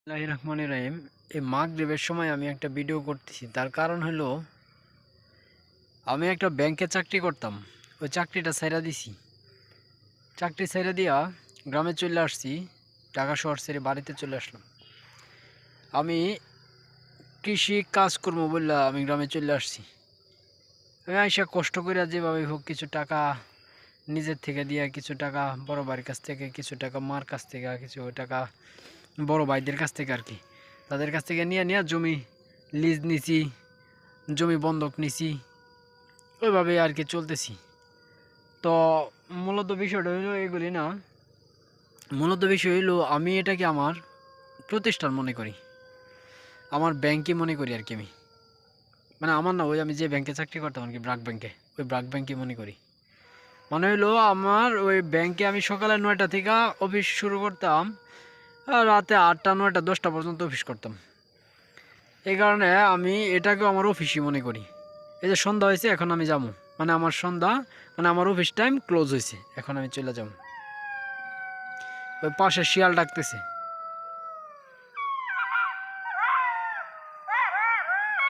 রহমানির রহিম। এই মাগরিবের সময় আমি একটা ভিডিও করতেছি, তার কারণ হলো আমি একটা ব্যাংকে চাকরি করতাম। ওই চাকরিটা ছেড়ে দিছি। চাকরি ছেড়ে দিয়া গ্রামে চলে আসছি। ঢাকা শহর ছেড়ে বাড়িতে চলে আসলাম। আমি কৃষি কাজ করবো বললা আমি গ্রামে চলে আসছি। আমি আইসা কষ্ট করে যেভাবে হোক কিছু টাকা নিজের থেকে দিয়া, কিছু টাকা বড় ভাইয়ের কাছ থেকে, কিছু টাকা মার কাছ থেকে, কিছু টাকা বড় ভাইদের কাছ থেকে আর কি, তাদের কাছ থেকে নিয়ে নিয়ে জমি লিজ নিছি, জমি বন্ধক নিছি, ওইভাবে আর কি চলতেছি। তো মূলত বিষয়টা হইলো এগুলি না, মূলত বিষয় হইলো আমি এটাকে আমার প্রতিষ্ঠান মনে করি, আমার ব্যাংকই মনে করি আর কি। আমি মানে আমার না, ওই আমি যে ব্যাংকে চাকরি করতাম আর কি, ব্রাক ব্যাংকে, ওই ব্রাক ব্যাংকই মনে করি। মানে হইলো আমার ওই ব্যাংকে আমি সকালে 9টা থেকে অফিস শুরু করতাম, আর রাতে 8টা 9টা 10টা পর্যন্ত অফিস করতাম। এই কারণে আমি এটাকেও আমার অফিসই মনে করি। এই যে সন্ধ্যা হয়েছে, এখন আমি যাবো, মানে আমার সন্ধ্যা, মানে আমার অফিস টাইম ক্লোজ হয়েছে, এখন আমি চলে যাবো। ওই পাশে শিয়াল ডাকতেছে।